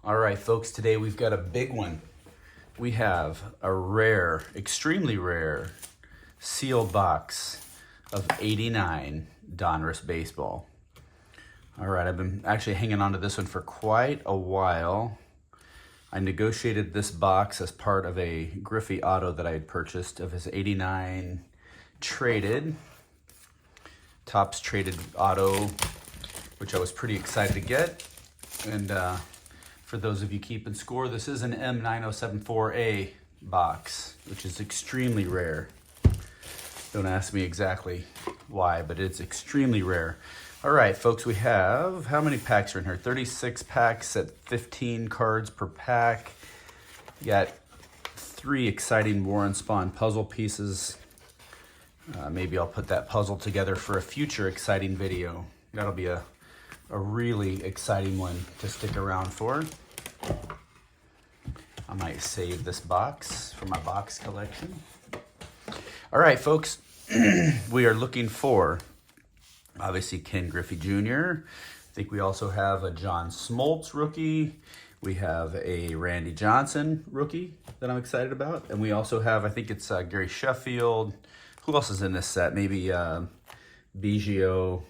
All right, folks, today we've got a big one. We have a rare, extremely rare sealed box of 89 Donruss baseball. All right, I've been actually hanging on to this one for quite a while. I negotiated this box as part of a Griffey auto that I had purchased of his 89 traded, Topps traded auto, which I was pretty excited to get. And for those of you keeping score, this is an M9074A box, which is extremely rare. Don't ask me exactly why, but it's extremely rare. All right, folks, we have, how many packs are in here? 36 packs at 15 cards per pack. You got 3 exciting Warren Spawn puzzle pieces. Maybe I'll put that puzzle together for a future exciting video. That'll be a really exciting one to stick around for. I might save this box for my box collection. All right, folks, we are looking for, obviously, Ken Griffey Jr. I think we also have a John Smoltz rookie. We have a Randy Johnson rookie that I'm excited about. And we also have, I think it's Gary Sheffield. Who else is in this set? Maybe Biggio.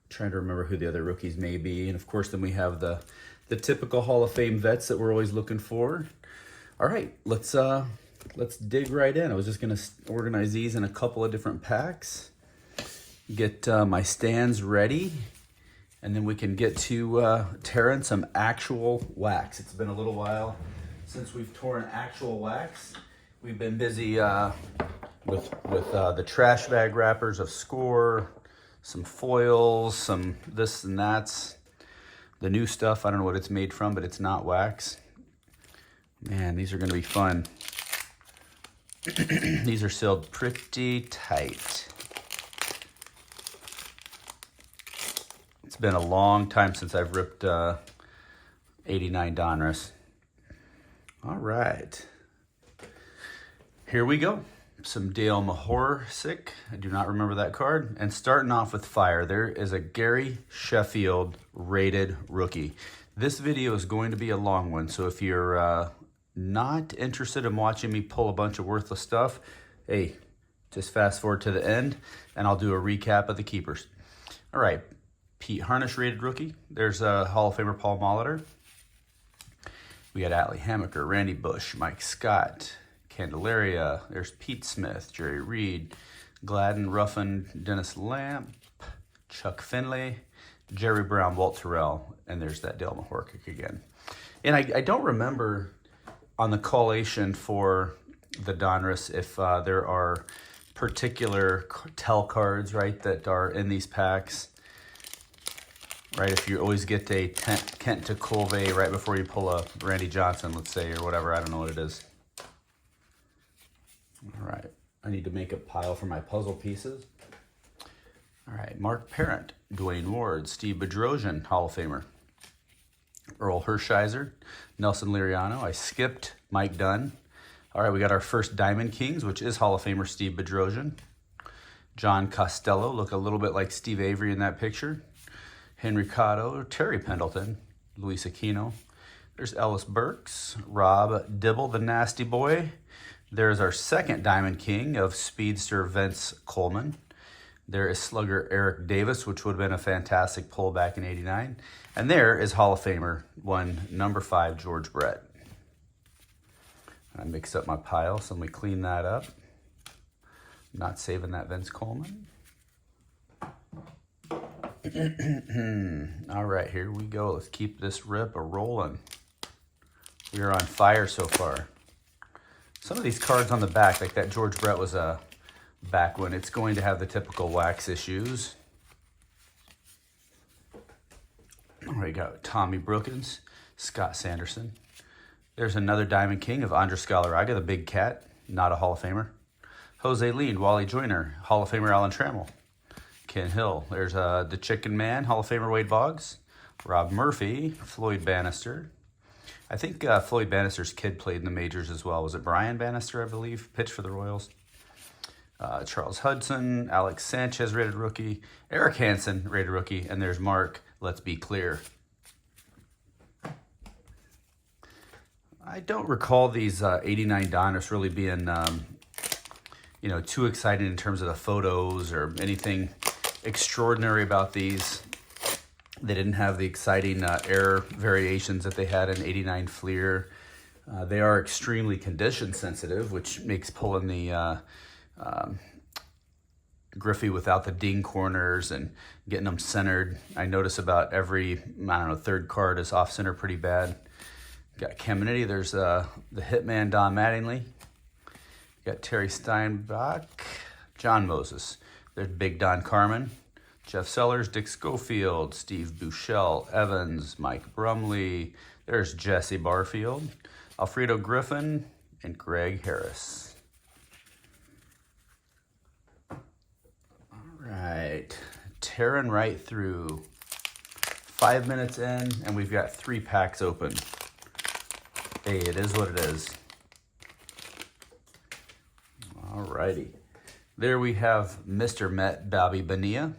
Trying to remember who the other rookies may be. And of course, then we have the typical Hall of Fame vets that we're always looking for. All right, let's dig right in. I was just gonna organize these in a couple of different packs, get my stands ready, and then we can get to tearing some actual wax. It's been a little while since we've torn actual wax. We've been busy with the trash bag wrappers of Score, some foils, some this and that's. The new stuff, I don't know what it's made from, but it's not wax. Man, these are gonna be fun. These are sealed pretty tight. It's been a long time since I've ripped 89 Donruss. All right, here we go. Some Dale Mahorsick. I do not remember that card. And starting off with fire, there is a Gary Sheffield rated rookie. This video is going to be a long one, so if you're not interested in watching me pull a bunch of worthless stuff, hey, just fast forward to the end and I'll do a recap of the keepers. All right, Pete Harnish rated rookie. There's a Hall of Famer Paul Molitor. We got Atlee Hammaker, Randy Bush, Mike Scott, Candelaria, there's Pete Smith, Jerry Reed, Gladden, Ruffin, Dennis Lamp, Chuck Finley, Jerry Brown, Walt Terrell, and there's that Dale Mahorsick again. And I don't remember on the collation for the Donruss if there are particular tell cards, right, that are in these packs. Right, if you always get a Kent to Colvey right before you pull a Randy Johnson, let's say, or whatever, I don't know what it is. All right, I need to make a pile for my puzzle pieces. All right, Mark Parent, Dwayne Ward, Steve Bedrosian, Hall of Famer. Earl Hershiser, Nelson Liriano. I skipped Mike Dunn. All right, we got our first Diamond Kings, which is Hall of Famer Steve Bedrosian. John Costello, look a little bit like Steve Avery in that picture. Henry Cotto, Terry Pendleton, Luis Aquino. There's Ellis Burks, Rob Dibble, the nasty boy. There's our second Diamond King of speedster Vince Coleman. There is slugger Eric Davis, which would have been a fantastic pull back in '89. And there is Hall of Famer number 5, George Brett. I mixed up my pile, so let me clean that up. Not saving that Vince Coleman. All right, here we go. Let's keep this rip a-rolling. We are on fire so far. Some of these cards on the back, like that George Brett was a back one, it's going to have the typical wax issues. All right, got Tommy Brookins, Scott Sanderson. There's another Diamond King of Andres Galarraga, the big cat, not a Hall of Famer. Jose Lean, Wally Joyner, Hall of Famer Alan Trammell. Ken Hill, there's the Chicken Man, Hall of Famer Wade Boggs. Rob Murphy, Floyd Bannister. I think Floyd Bannister's kid played in the majors as well. Was it Brian Bannister, I believe, pitched for the Royals? Charles Hudson, Alex Sanchez, rated rookie. Eric Hansen, rated rookie. And there's Mark, let's be clear. I don't recall these 89 Donruss really being, you know, too exciting in terms of the photos or anything extraordinary about these. They didn't have the exciting air variations that they had in 89 Fleer. They are extremely condition sensitive, which makes pulling the Griffey without the ding corners and getting them centered. I notice about every, I don't know, third card is off center pretty bad. Got Caminiti, there's the Hitman Don Mattingly. Got Terry Steinbach, John Moses. There's Big Don Carmen, Jeff Sellers, Dick Schofield, Steve Buechele, Evans, Mike Brumley. There's Jesse Barfield, Alfredo Griffin, and Greg Harris. All right, tearing right through. 5 minutes in, and we've got 3 packs open. Hey, it is what it is. All righty. There we have Mr. Met, Bobby Bonilla.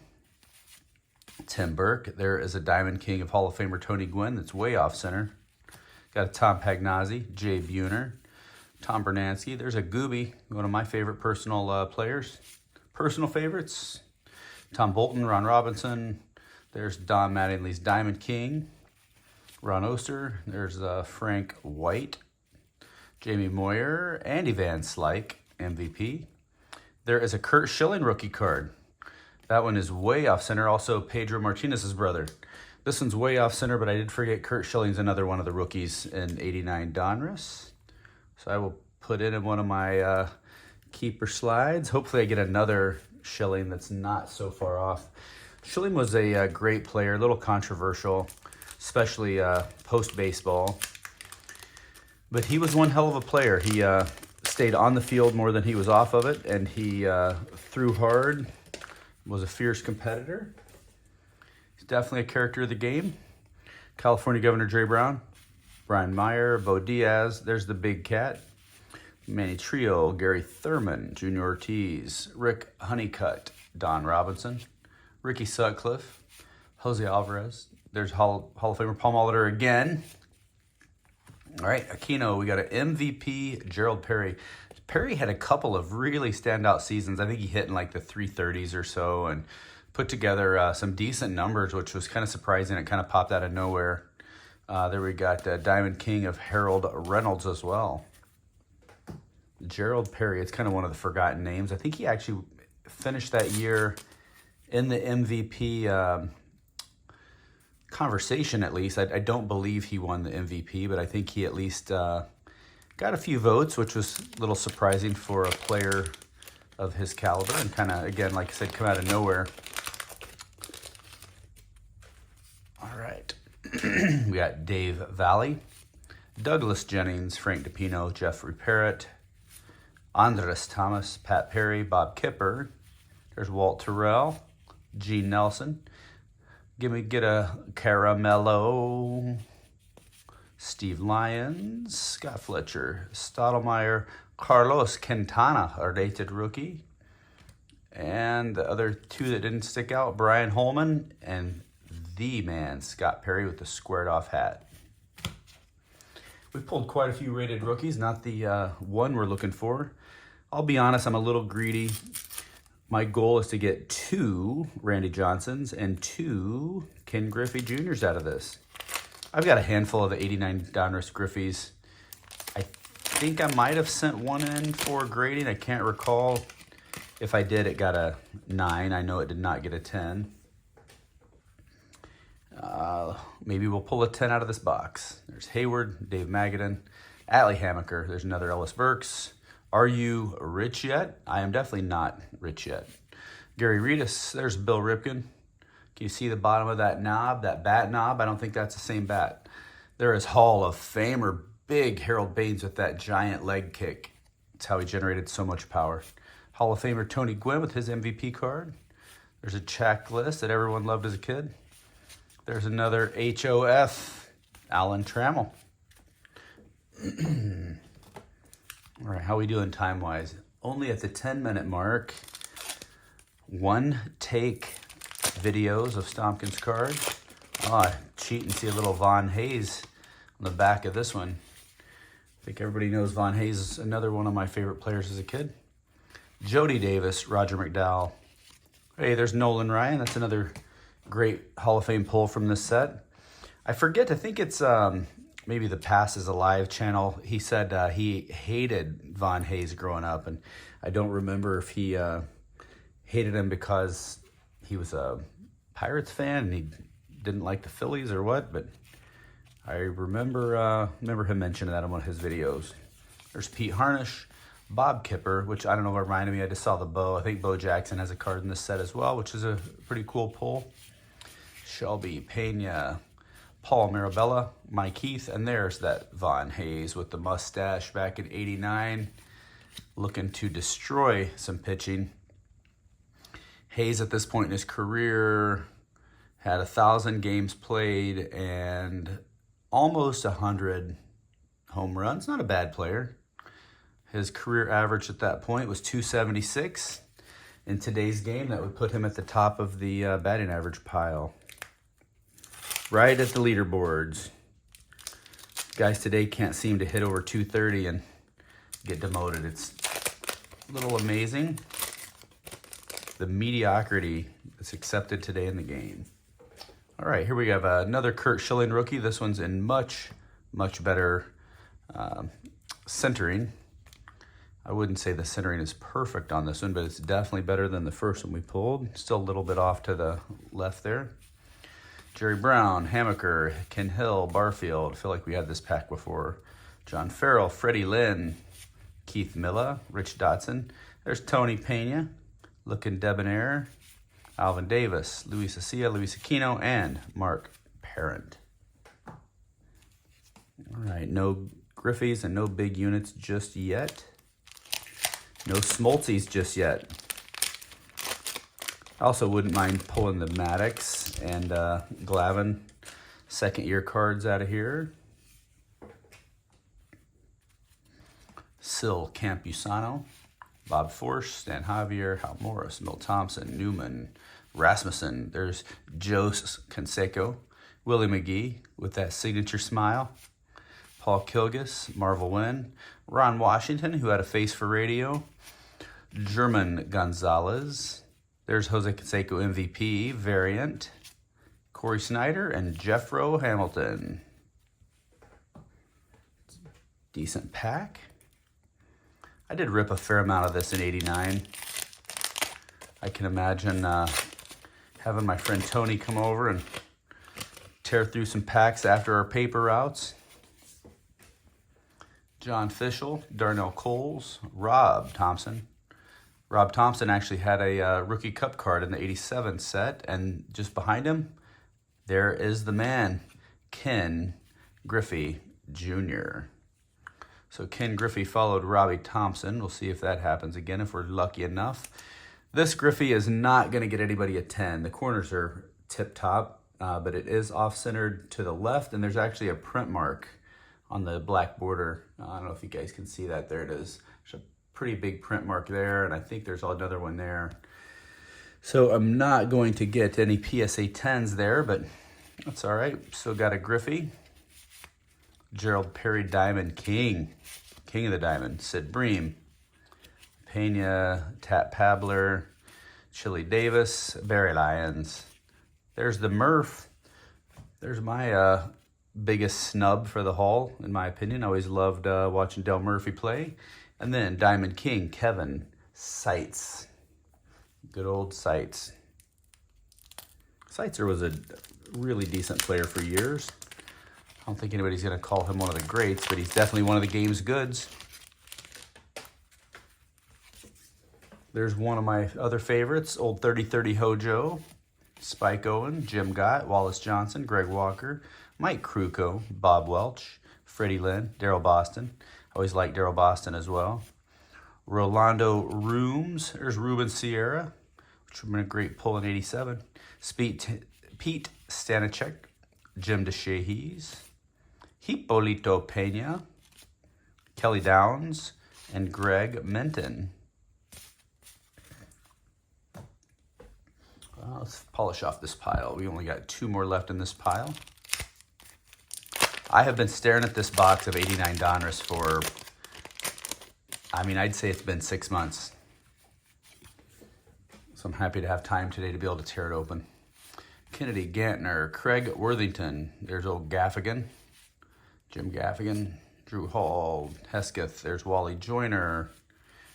Tim Burke. There is a Diamond King of Hall of Famer Tony Gwynn that's way off center. Got a Tom Pagnazzi, Jay Buhner, Tom Bernansky. There's a Gooby, one of my favorite personal players. Personal favorites. Tom Bolton, Ron Robinson. There's Don Mattingly's Diamond King. Ron Oster. There's Frank White. Jamie Moyer. Andy Van Slyke, MVP. There is a Kurt Schilling rookie card. That one is way off center. Also, Pedro Martinez's brother. This one's way off center, but I did forget Kurt Schilling's another one of the rookies in 89 Donruss. So I will put it in one of my keeper slides. Hopefully I get another Schilling that's not so far off. Schilling was a great player, a little controversial, especially post-baseball. But he was one hell of a player. He stayed on the field more than he was off of it, and he threw hard, was a fierce competitor. He's definitely a character of the game. California Governor Dre Brown, Brian Meyer, Bo Diaz, there's the Big Cat, Manny Trio, Gary Thurman, Junior Ortiz, Rick Honeycutt, Don Robinson, Ricky Sutcliffe, Jose Alvarez. There's Hall of Famer Paul Molitor again. All right, Aquino, we got an MVP, Gerald Perry. Perry had a couple of really standout seasons. I think he hit in like the 330s or so and put together some decent numbers, which was kind of surprising. It kind of popped out of nowhere. There we got Diamond King of Harold Reynolds as well. Gerald Perry, it's kind of one of the forgotten names. I think he actually finished that year in the MVP conversation, at least. I don't believe he won the MVP, but I think he at least got a few votes, which was a little surprising for a player of his caliber and kind of, again, like I said, come out of nowhere. All right. We got Dave Valley, Douglas Jennings, Frank DePino, Jeffrey Parrott, Andres Thomas, Pat Perry, Bob Kipper. There's Walt Terrell, Gene Nelson. Get a Caramello. Steve Lyons, Scott Fletcher, Stottlemyre, Carlos Quintana, our rated rookie. And the other two that didn't stick out, Brian Holman and the man, Scott Perry with the squared off hat. We pulled quite a few rated rookies, not the one we're looking for. I'll be honest, I'm a little greedy. My goal is to get 2 Randy Johnsons and 2 Ken Griffey Jr.'s out of this. I've got a handful of the 89 Donruss Griffies. I think I might have sent one in for grading. I can't recall. If I did, it got a 9. I know it did not get a 10. Maybe we'll pull a 10 out of this box. There's Hayward, Dave Magadan, Allie Hammaker. There's another Ellis Burks. Are you rich yet? I am definitely not rich yet. Gary Reedus. There's Bill Ripken. Can you see the bottom of that knob, that bat knob? I don't think that's the same bat. There is Hall of Famer big Harold Baines with that giant leg kick. That's how he generated so much power. Hall of Famer Tony Gwynn with his MVP card. There's a checklist that everyone loved as a kid. There's another HOF, Alan Trammell. All right, how we doing time-wise? Only at the 10-minute mark. One take videos of Stompkins cards. Oh, I cheat and see a little Von Hayes on the back of this one. I think everybody knows Von Hayes is another one of my favorite players as a kid. Jody Davis, Roger McDowell. Hey, there's Nolan Ryan. That's another great Hall of Fame pull from this set. I forget, I think it's maybe the Past is Alive channel. He said he hated Von Hayes growing up, and I don't remember if he hated him because he was a Pirates fan and he didn't like the Phillies or what, but I remember him mentioning that in one of his videos. There's Pete Harnish, Bob Kipper, which I don't know what reminded me. I just saw the Bo. I think Bo Jackson has a card in this set as well, which is a pretty cool pull. Shelby Pena, Paul Mirabella, Mike Heath, and there's that Von Hayes with the mustache back in '89, looking to destroy some pitching. Hayes at this point in his career had 1,000 games played and almost 100 home runs. Not a bad player. His career average at that point was .276. In today's game, that would put him at the top of the batting average pile. Right at the leaderboards. Guys today can't seem to hit over .230 and get demoted. It's a little amazing, the mediocrity that's accepted today in the game. All right, here we have another Curt Schilling rookie. This one's in much, much better centering. I wouldn't say the centering is perfect on this one, but it's definitely better than the first one we pulled. Still a little bit off to the left there. Jerry Brown, Hammaker, Ken Hill, Barfield. I feel like we had this pack before. John Farrell, Freddie Lynn, Keith Milla, Rich Dotson. There's Tony Pena, looking debonair. Alvin Davis, Luis Accia, Luis Aquino, and Mark Parent. All right, no Griffies and no big units just yet. No Smoltzies just yet. I also wouldn't mind pulling the Maddox and Glavine second-year cards out of here. Sil Campusano, Bob Force, Stan Javier, Hal Morris, Milt Thompson, Newman, Rasmussen. There's Joe Canseco, Willie McGee with that signature smile. Paul Kilgus, Marvel Wynn, Ron Washington, who had a face for radio. German Gonzalez. There's Jose Canseco MVP variant. Corey Snyder and Jeffro Hamilton. Decent pack. I did rip a fair amount of this in '89. I can imagine having my friend Tony come over and tear through some packs after our paper routes. John Fishel, Darnell Coles, Rob Thompson. Rob Thompson actually had a Rookie Cup card in the '87 set, and just behind him, there is the man, Ken Griffey Jr. So Ken Griffey followed Robbie Thompson. We'll see if that happens again if we're lucky enough. This Griffey is not going to get anybody a 10. The corners are tip-top, but it is off-centered to the left, and there's actually a print mark on the black border. I don't know if you guys can see that. There it is. There's a pretty big print mark there, and I think there's another one there. So I'm not going to get any PSA 10s there, but that's all right. Still got a Griffey. Gerald Perry Diamond King. King of the Diamond. Sid Bream. Pena, Tat Pabler, Chili Davis, Barry Lyons. There's the Murph. There's my biggest snub for the haul, in my opinion. I always loved watching Del Murphy play. And then Diamond King, Kevin Seitz. Good old Seitz. Seitzer was a really decent player for years. I don't think anybody's going to call him one of the greats, but he's definitely one of the game's goods. There's one of my other favorites, old 30-30 Hojo, Spike Owen, Jim Gott, Wallace Johnson, Greg Walker, Mike Krukow, Bob Welch, Freddie Lynn, Darryl Boston. I always liked Darryl Boston as well. Rolando Rooms, there's Ruben Sierra, which would have been a great pull in '87. Pete Stanachek, Jim DeShahees, Hippolito Pena, Kelly Downs, and Greg Menton. Let's polish off this pile. We only got 2 more left in this pile. I have been staring at this box of 89 Donruss for, I mean, I'd say it's been 6 months. So I'm happy to have time today to be able to tear it open. Kennedy, Gantner, Craig Worthington. There's old Gaffigan. Jim Gaffigan. Drew Hall. Hesketh. There's Wally Joyner.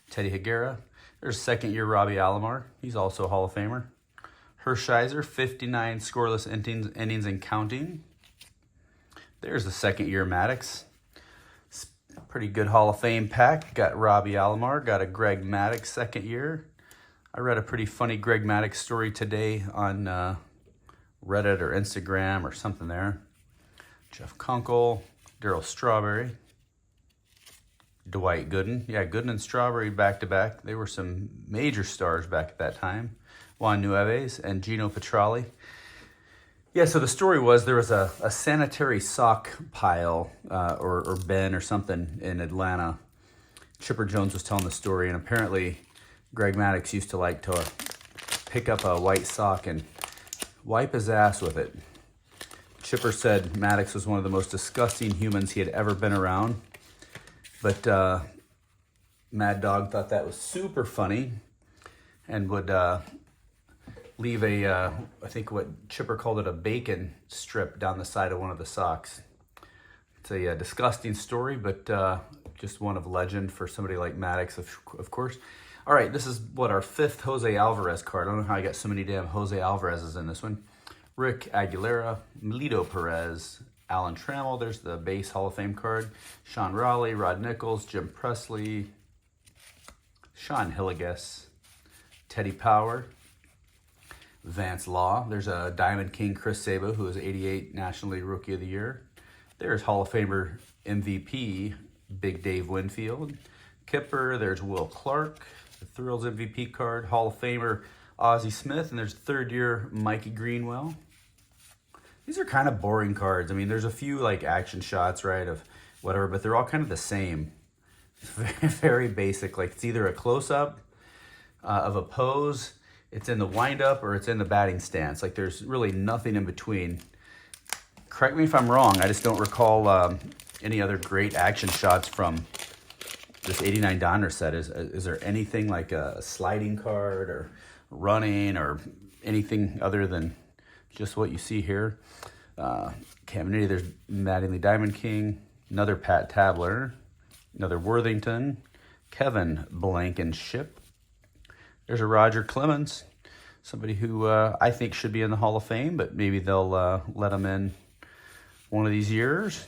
Teddy Higuera. There's second-year Robbie Alomar. He's also a Hall of Famer. Hershiser, 59 scoreless innings and counting. There's the second-year Maddox. Pretty good Hall of Fame pack. Got Robbie Alomar. Got a Greg Maddox second year. I read a pretty funny Greg Maddox story today on Reddit or Instagram or something there. Jeff Kunkel, Darryl Strawberry, Dwight Gooden. Yeah, Gooden and Strawberry back-to-back. They were some major stars back at that time. Juan Nueves and Gino Petralli. Yeah, so the story was there was a sanitary sock pile or bin or something in Atlanta. Chipper Jones was telling the story, and apparently Greg Maddox used to like to pick up a white sock and wipe his ass with it. Chipper said Maddox was one of the most disgusting humans he had ever been around. But Mad Dog thought that was super funny and would leave I think what Chipper called it, a bacon strip down the side of one of the socks. It's a disgusting story, but just one of legend for somebody like Maddox, of course. All right, this is our fifth Jose Alvarez card. I don't know how I got so many damn Jose Alvarez's in this one. Rick Aguilera, Melito Perez, Alan Trammell. There's the base Hall of Fame card. Sean Raleigh, Rod Nichols, Jim Presley, Sean Hilligus, Teddy Power, Vance Law. There's a Diamond King Chris Sabo, who is 88 National League Rookie of the Year. There's Hall of Famer MVP Big Dave Winfield. Kipper, there's Will Clark, the Thrills MVP card. Hall of Famer Ozzie Smith, and there's third-year Mikey Greenwell. These are kind of boring cards. I mean, there's a few like action shots, right, of whatever, but they're all kind of the same. Very, very basic. Like it's either a close-up of a pose, it's in the windup, or it's in the batting stance. Like there's really nothing in between. Correct me if I'm wrong. I just don't recall any other great action shots from this 89 Donruss set. Is there anything like a sliding card or running or anything other than just what you see here? Caminiti, there's Mattingly Diamond King, another Pat Tabler, another Worthington, Kevin Blankenship. There's a Roger Clemens, somebody who I think should be in the Hall of Fame, but maybe they'll let him in one of these years.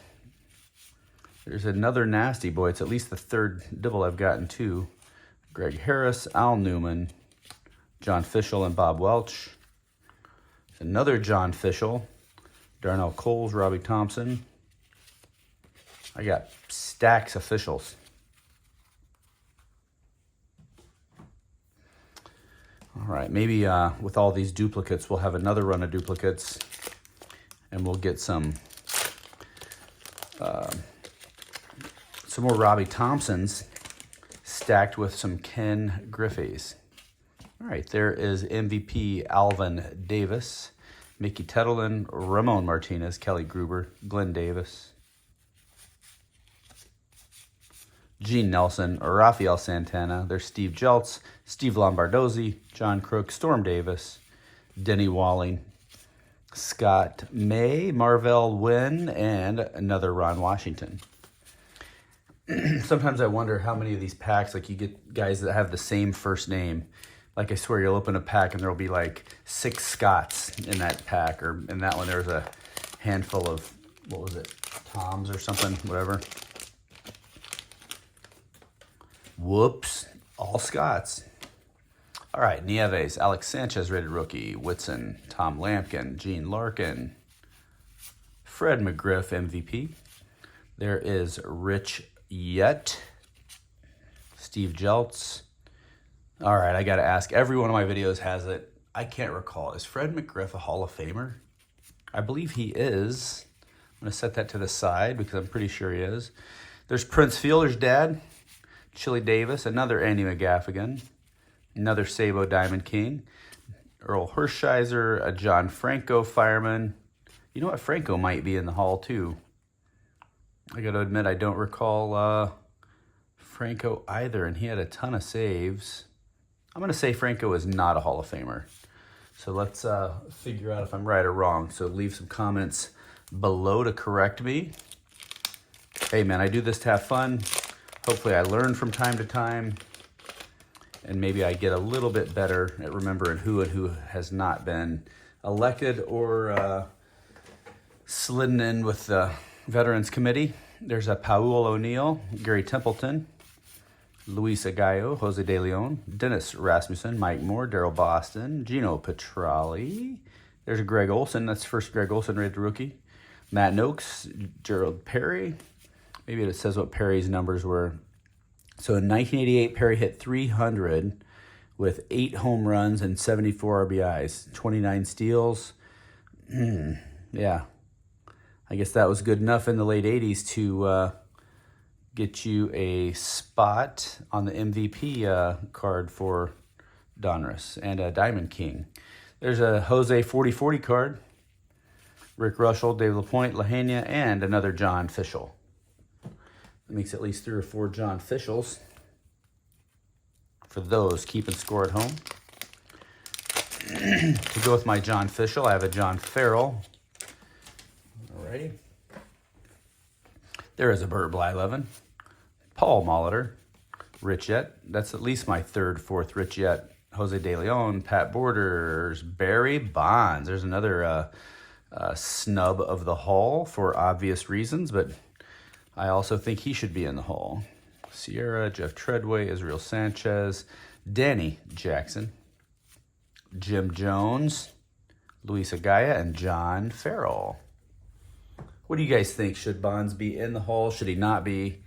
There's another nasty boy. It's at least the third double I've gotten to. Greg Harris, Al Newman, John Fishel, and Bob Welch. There's another John Fishel, Darnell Coles, Robbie Thompson. I got stacks of Fishels. All right, maybe with all these duplicates, we'll have another run of duplicates, and we'll get some more Robbie Thompsons stacked with some Ken Griffey's. All right, there is MVP Alvin Davis, Mickey Tettleton, Ramon Martinez, Kelly Gruber, Glenn Davis, Gene Nelson, Rafael Santana. There's Steve Jeltz, Steve Lombardozzi, John Crook, Storm Davis, Denny Walling, Scott May, Marvell Wynn, and another Ron Washington. Sometimes I wonder how many of these packs, like you get guys that have the same first name. Like I swear you'll open a pack and there'll be like 6 Scotts in that pack, or in that one there's a handful of, what was it, Toms or something, whatever. Whoops, all Scotts. All right, Nieves, Alex Sanchez, rated rookie, Whitson, Tom Lampkin, Gene Larkin, Fred McGriff, MVP. There is Rich Yet, Steve Jeltz. All right, I got to ask. Every one of my videos has it. I can't recall. Is Fred McGriff a Hall of Famer? I believe he is. I'm going to set that to the side because I'm pretty sure he is. There's Prince Fielder's dad, Chili Davis, another Andy McGaffigan, another Sabo Diamond King, Earl Hershiser, a John Franco fireman. You know what? Franco might be in the Hall too. I got to admit, I don't recall Franco either, and he had a ton of saves. I'm going to say Franco is not a Hall of Famer. So let's figure out if I'm right or wrong. So leave some comments below to correct me. Hey man, I do this to have fun. Hopefully I learn from time to time. And maybe I get a little bit better at remembering who and who has not been elected or slidden in with the Veterans Committee. There's a Paul O'Neill, Gary Templeton, Luis Agallo, Jose De Leon, Dennis Rasmussen, Mike Moore, Daryl Boston, Gino Petrali. There's a Greg Olson. That's the first Greg Olson rated rookie. Matt Noakes, Gerald Perry. Maybe it says what Perry's numbers were. So in 1988, Perry hit 300 with 8 home runs and 74 RBIs, 29 steals. Yeah, I guess that was good enough in the late 80s to get you a spot on the MVP card for Donruss and a Diamond King. There's a Jose 40-40 card, Rick Russell, Dave LaPointe, Lahania, and another John Fishel. That makes at least 3 or 4 John Fishels. For those keeping score at home. To go with my John Fishel, I have a John Farrell. Alrighty. There is a Burt Blyleven, Paul Molitor, Rich Yet. That's at least my 3rd, 4th Rich Yet. Jose De Leon, Pat Borders, Barry Bonds. There's another snub of the Hall for obvious reasons, but I also think he should be in the Hall. Sierra, Jeff Treadway, Israel Sanchez, Danny Jackson, Jim Jones, Luis Agaya, and John Farrell. What do you guys think? Should Bonds be in the Hall? Should he not be?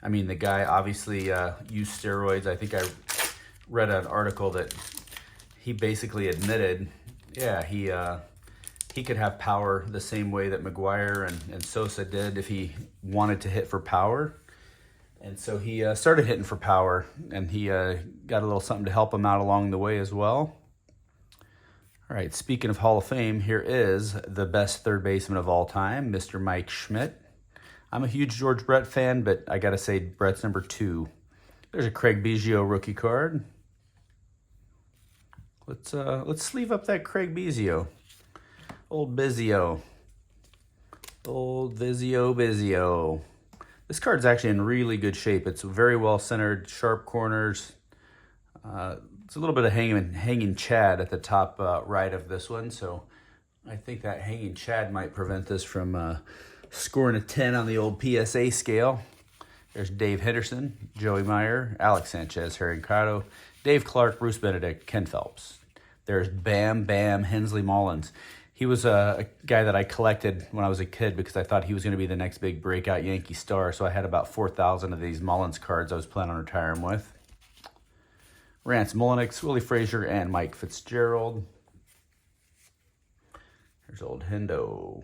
I mean, the guy obviously used steroids. I think I read an article that he basically admitted, yeah, he could have power the same way that McGuire and Sosa did if he wanted to hit for power. And so he started hitting for power, and he got a little something to help him out along the way as well. All right, speaking of Hall of Fame, here is the best third baseman of all time, Mr. Mike Schmidt. I'm a huge George Brett fan, but I got to say Brett's number 2. There's a Craig Biggio rookie card. Let's sleeve up that Craig Biggio. Old Biggio. Old Biggio. This card's actually in really good shape. It's very well centered, sharp corners. It's a little bit of hanging chad at the top right of this one, so I think that hanging chad might prevent this from scoring a 10 on the old PSA scale. There's Dave Henderson, Joey Meyer, Alex Sanchez, Harry Cotto, Dave Clark, Bruce Benedict, Ken Phelps. There's Bam Hensley Mullins. He was a guy that I collected when I was a kid because I thought he was going to be the next big breakout Yankee star, so I had about 4,000 of these Mullins cards I was planning on retiring with. Rance Mulliniks, Willie Frazier, and Mike Fitzgerald. There's old Hendo.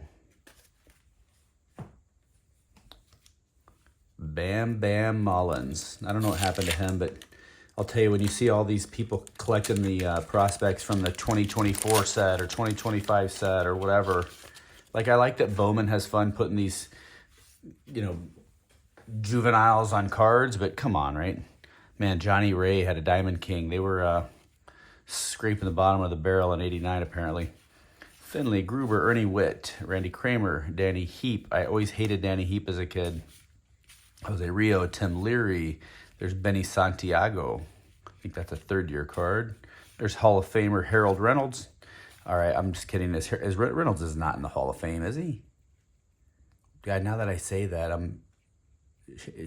Bam Mullins. I don't know what happened to him, but I'll tell you, when you see all these people collecting the prospects from the 2024 set or 2025 set or whatever, like I like that Bowman has fun putting these, juveniles on cards, but come on, right? Man, Johnny Ray had a Diamond King. They were scraping the bottom of the barrel in '89, apparently. Finley, Gruber, Ernie Witt, Randy Kramer, Danny Heap. I always hated Danny Heap as a kid. Jose Rio, Tim Leary. There's Benny Santiago. I think that's a 3rd-year card. There's Hall of Famer Harold Reynolds. All right, I'm just kidding. Reynolds is not in the Hall of Fame, is he? God, now that I say that,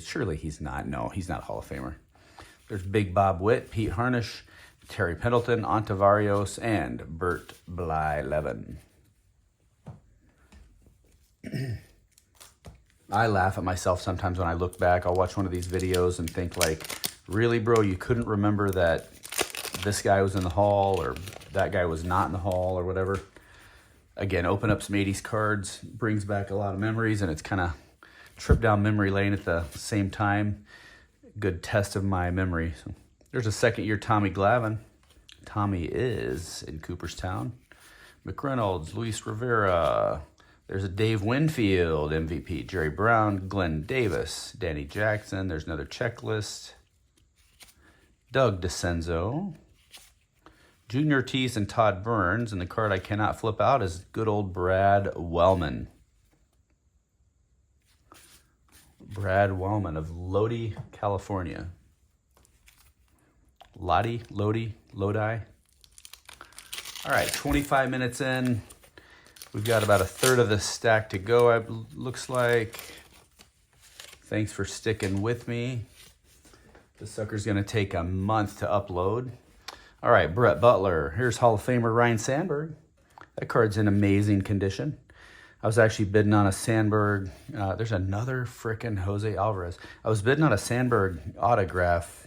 surely he's not. No, he's not Hall of Famer. There's Big Bob Witt, Pete Harnish, Terry Pendleton, Ontavarios, and Burt Blyleven. I laugh at myself sometimes when I look back. I'll watch one of these videos and think like, really, bro, you couldn't remember that this guy was in the Hall or that guy was not in the Hall or whatever. Again, open up some 80s cards, brings back a lot of memories, and it's kind of trip down memory lane at the same time. Good test of my memory. So there's a 2nd-year Tommy Glavine. Tommy is in Cooperstown. McReynolds, Luis Rivera, There's a Dave Winfield MVP, Jerry Brown, Glenn Davis, Danny Jackson. There's another checklist. Doug DeCenzo, Junior Ortiz, and Todd Burns. And the card I cannot flip out is good old Brad Wellman. Brad Wellman of Lodi, California. Lodi. All right, 25 minutes in. We've got about a third of the stack to go, it looks like. Thanks for sticking with me. This sucker's going to take a month to upload. All right, Brett Butler. Here's Hall of Famer Ryan Sandberg. That card's in amazing condition. I was actually bidding on a Sandberg. There's another frickin' Jose Alvarez. I was bidding on a Sandberg autograph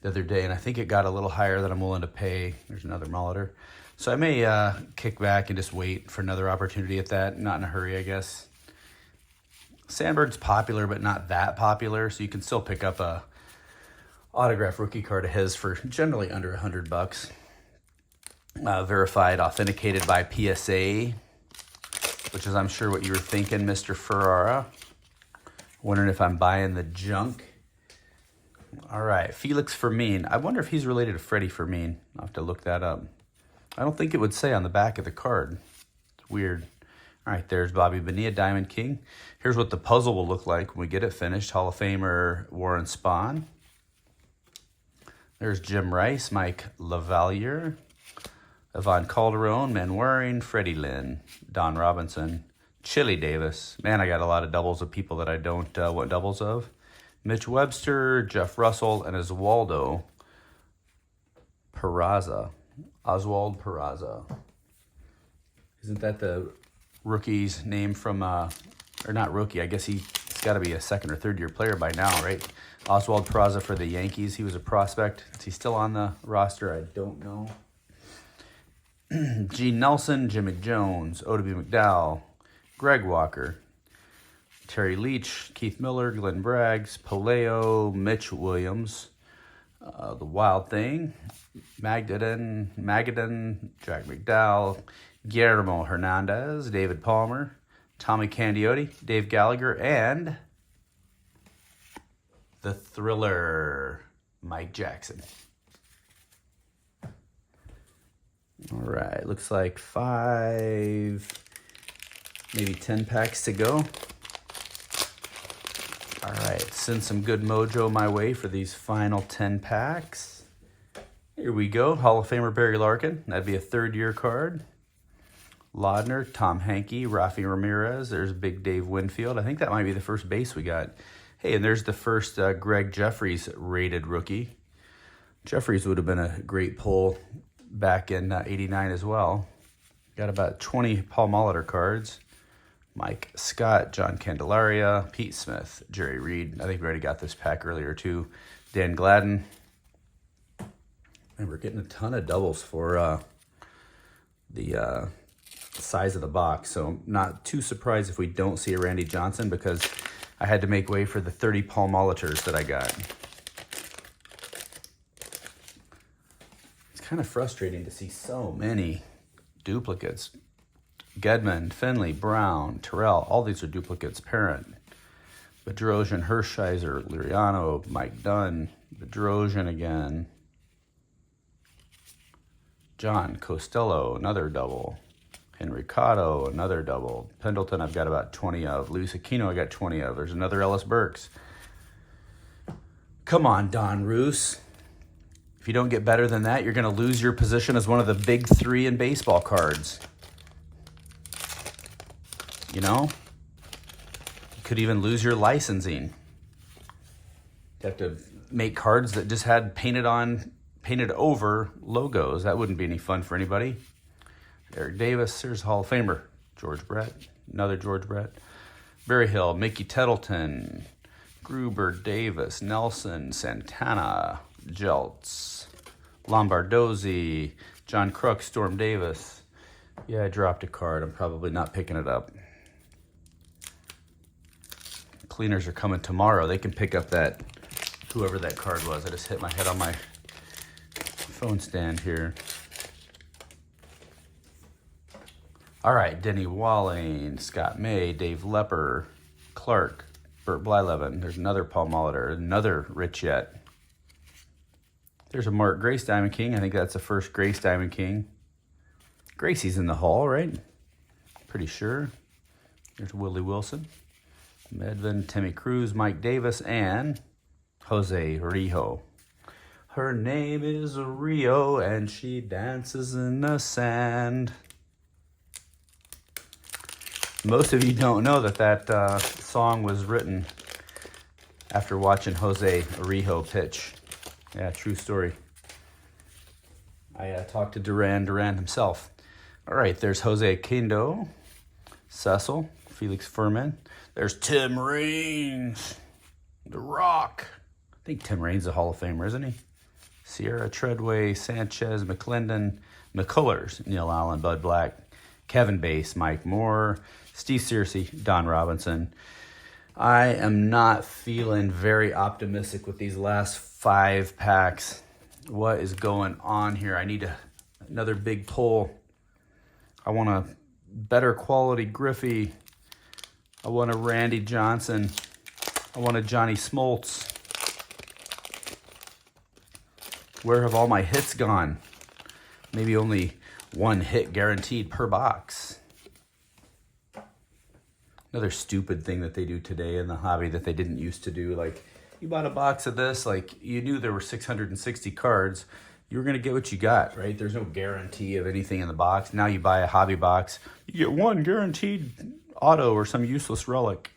the other day, and I think it got a little higher than I'm willing to pay. There's another Molitor. So I may kick back and just wait for another opportunity at that. Not in a hurry, I guess. Sandberg's popular, but not that popular, so you can still pick up a autograph rookie card of his for generally under $100. Verified, authenticated by PSA, which is, I'm sure, what you were thinking, Mr. Ferrara. Wondering if I'm buying the junk. All right, Felix Fermin. I wonder if he's related to Freddie Fermin. I'll have to look that up. I don't think it would say on the back of the card. It's weird. All right, there's Bobby Bonilla, Diamond King. Here's what the puzzle will look like when we get it finished. Hall of Famer Warren Spahn. There's Jim Rice, Mike LaValliere, Ivan Calderon, Manwaring, Freddie Lynn, Don Robinson, Chili Davis. Man, I got a lot of doubles of people that I don't want doubles of. Mitch Webster, Jeff Russell, and Oswaldo Peraza. Oswald Peraza. Isn't that the rookie's name from, or not rookie, I guess he's got to be a second or third year player by now, right? Oswald Peraza for the Yankees. He was a prospect. Is he still on the roster? I don't know. Gene Nelson, Jimmy Jones, O.W. McDowell, Greg Walker, Terry Leach, Keith Miller, Glenn Braggs, Poleo, Mitch Williams, The Wild Thing, Magadan, Jack McDowell, Guillermo Hernandez, David Palmer, Tommy Candiotti, Dave Gallagher, and the Thriller, Mike Jackson. All right, looks like 5, maybe 10 packs to go. All right, send some good mojo my way for these final 10 packs. Here we go. Hall of Famer Barry Larkin. That'd be a third-year card. Laudner, Tom Hankey, Rafi Ramirez. There's Big Dave Winfield. I think that might be the first base we got. Hey, and there's the first Greg Jeffries rated rookie. Jeffries would have been a great pull back in '89 as well. Got about 20 Paul Molitor cards. Mike Scott, John Candelaria, Pete Smith, Jerry Reed. I think we already got this pack earlier too. Dan Gladden. And we're getting a ton of doubles for the size of the box. So not too surprised if we don't see a Randy Johnson, because I had to make way for the 30 Paul Molitors that I got. It's kind of frustrating to see so many duplicates. Gedman, Finley, Brown, Terrell, all these are duplicates. Parent, Bedrosian, Hershiser, Liriano, Mike Dunn, Bedrosian again. John Costello, another double. Henry Cotto, another double. Pendleton, I've got about 20 of. Luis Aquino, I got 20 of. There's another Ellis Burks. Come on, Donruss. If you don't get better than that, you're going to lose your position as one of the big three in baseball cards. You know? You could even lose your licensing. You have to make cards that just had painted over logos. That wouldn't be any fun for anybody. Eric Davis, here's Hall of Famer. George Brett, another George Brett. Barry Hill, Mickey Tettleton, Gruber, Davis, Nelson, Santana, Jeltz, Lombardozzi, John Kruk, Storm Davis. Yeah, I dropped a card. I'm probably not picking it up. Cleaners are coming tomorrow. They can pick up that, whoever that card was. I just hit my head on my phone stand here. All right, Denny Walling, Scott May, Dave Lepper, Clark, Burt Blyleven. There's another Paul Molitor, another Rich Yet. There's a Mark Grace Diamond King. I think that's the first Grace Diamond King. Gracie's in the hall, right? Pretty sure. There's Willie Wilson, Medvin, Timmy Cruz, Mike Davis, and Jose Rijo. Her name is Rio, and she dances in the sand. Most of you don't know that song was written after watching Jose Rijo pitch. Yeah, true story. I talked to Duran himself. All right, there's Jose Quindo, Cecil, Felix Furman. There's Tim Raines, The Rock. I think Tim Raines is a Hall of Famer, isn't he? Sierra Treadway, Sanchez, McClendon, McCullers, Neil Allen, Bud Black, Kevin Bass, Mike Moore, Steve Searcy, Don Robinson. I am not feeling very optimistic with these last 5 packs. What is going on here? I need another big pull. I want a better quality Griffey. I want a Randy Johnson. I want a Johnny Smoltz. Where have all my hits gone? Maybe only 1 hit guaranteed per box. Another stupid thing that they do today in the hobby that they didn't used to do. Like, you bought a box of this, like, you knew there were 660 cards. You were going to get what you got, right? There's no guarantee of anything in the box. Now you buy a hobby box, you get 1 guaranteed auto or some useless relic.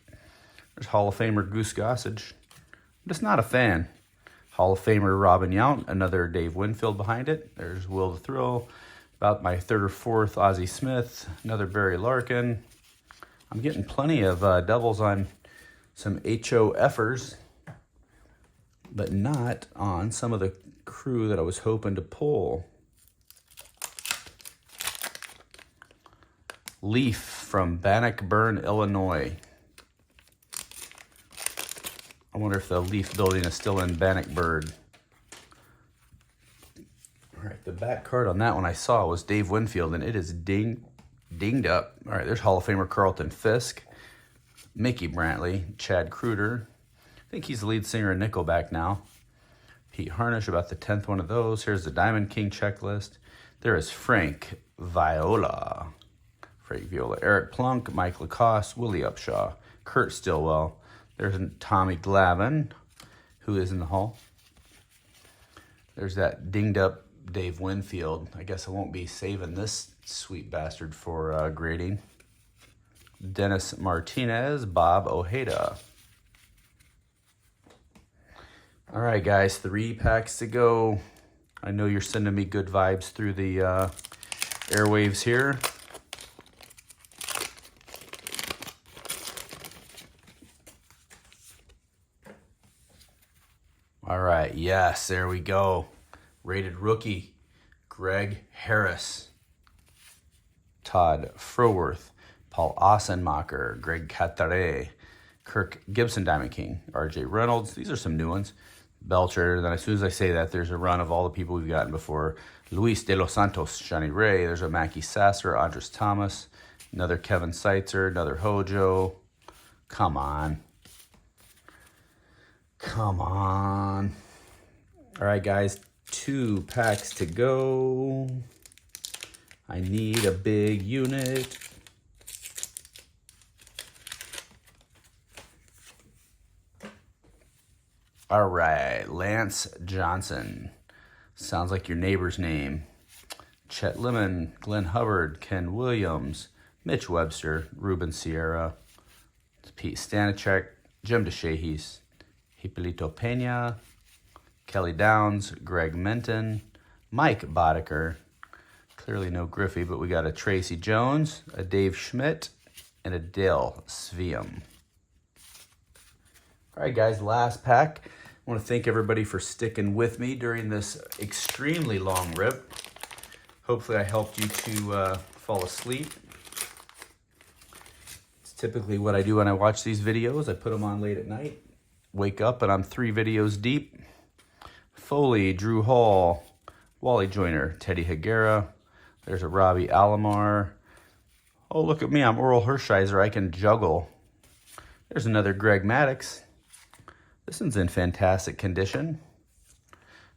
There's Hall of Famer Goose Gossage. I'm just not a fan. Hall of Famer Robin Yount, another Dave Winfield behind it. There's Will the Thrill, about my 3rd or 4th Ozzie Smith, another Barry Larkin. I'm getting plenty of doubles on some HOFers, but not on some of the crew that I was hoping to pull. Leaf from Bannockburn, Illinois. I wonder if the Leaf building is still in Bannockburn. All right, the back card on that one I saw was Dave Winfield, and it is dinged up. All right, there's Hall of Famer Carlton Fisk, Mickey Brantley, Chad Kruder. I think he's the lead singer of Nickelback now. Pete Harnish, about the 10th one of those. Here's the Diamond King checklist. There is Frank Viola. Eric Plunk, Mike Lacoste, Willie Upshaw, Kurt Stillwell. There's Tommy Glavine, who is in the hall. There's that dinged up Dave Winfield. I guess I won't be saving this sweet bastard for grading. Dennis Martinez, Bob Ojeda. All right, guys, 3 packs to go. I know you're sending me good vibes through the airwaves here. All right, yes, there we go. Rated rookie, Greg Harris, Todd Froworth, Paul Ossenmacher, Greg Catare, Kirk Gibson Diamond King, RJ Reynolds. These are some new ones. Belcher. Then as soon as I say that, there's a run of all the people we've gotten before. Luis de los Santos, Johnny Ray. There's a Mackie Sasser, Andres Thomas, another Kevin Seitzer, another Hojo. Come on. Come on. All right, guys, 2 packs to go. I need a big unit. All right, Lance Johnson. Sounds like your neighbor's name. Chet Lemon, Glenn Hubbard, Ken Williams, Mitch Webster, Ruben Sierra, Pete Stanachek, Jim DeShahis, Hippolito Pena, Kelly Downs, Greg Menton, Mike Boddicker. Clearly no Griffey, but we got a Tracy Jones, a Dave Schmidt, and a Dale Sveum. All right, guys, last pack. I want to thank everybody for sticking with me during this extremely long rip. Hopefully I helped you to fall asleep. It's typically what I do when I watch these videos. I put them on late at night, wake up, and I'm 3 videos deep. Foley, Drew Hall, Wally Joyner, Teddy Higuera. There's a Robbie Alomar, Oh, look at me. I'm Oral Hershiser. I can juggle. There's another Greg Maddux. This one's in fantastic condition.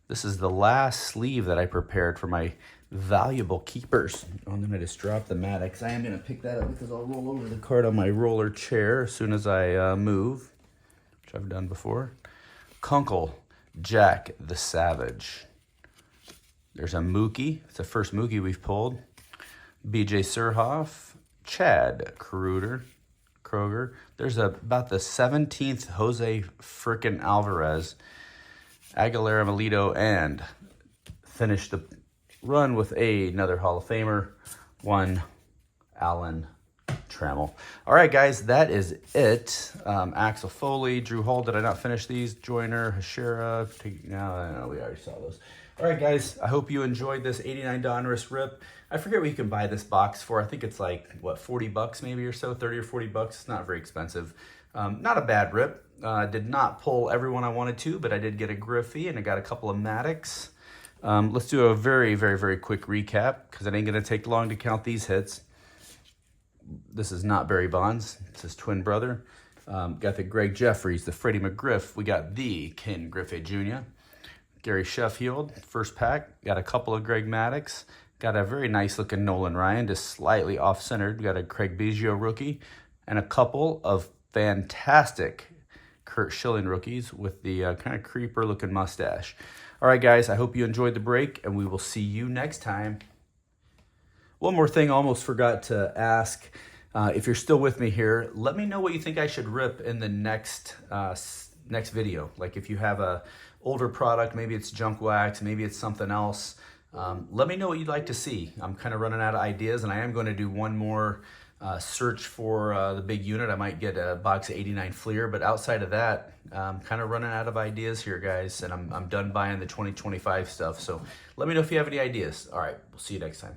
This is the last sleeve that I prepared for my valuable keepers. I'm going to just drop the Maddux. I am going to pick that up because I'll roll over the card on my roller chair as soon as I move, which I've done before. Kunkel, Jack the Savage. There's a Mookie. It's the first Mookie we've pulled. BJ Surhoff, Chad Kroger. There's about the 17th Jose frickin' Alvarez, Aguilera Melito, and finished the run with another Hall of Famer, one Alan Trammell. All right, guys, that is it. Axel Foley, Drew Hall. Did I not finish these? Joyner, Hashira. No, we already saw those. All right, guys, I hope you enjoyed this 89 Donruss rip. I forget what you can buy this box for. I think it's like, what, 40 bucks maybe or so, 30 or 40 bucks. It's not very expensive. Not a bad rip. Did not pull everyone I wanted to, but I did get a Griffey and I got a couple of Maddux. Let's do a very, very, very quick recap because it ain't going to take long to count these hits. This is not Barry Bonds. It's his twin brother. Got the Greg Jeffries, the Freddie McGriff. We got the Ken Griffey Jr., Gary Sheffield, first pack. Got a couple of Greg Maddux. Got a very nice looking Nolan Ryan, just slightly off-centered. Got a Craig Biggio rookie and a couple of fantastic Kurt Schilling rookies with the kind of creeper looking mustache. All right, guys, I hope you enjoyed the break, and we will see you next time. One more thing I almost forgot to ask. If you're still with me here, let me know what you think I should rip in the next video. Like if you have a older product, maybe it's junk wax, maybe it's something else. Let me know what you'd like to see. I'm kind of running out of ideas, and I am going to do one more search for the big unit. I might get a box of 89 Fleer, but outside of that, I'm kind of running out of ideas here, guys, and I'm done buying the 2025 stuff. So let me know if you have any ideas. All right, we'll see you next time.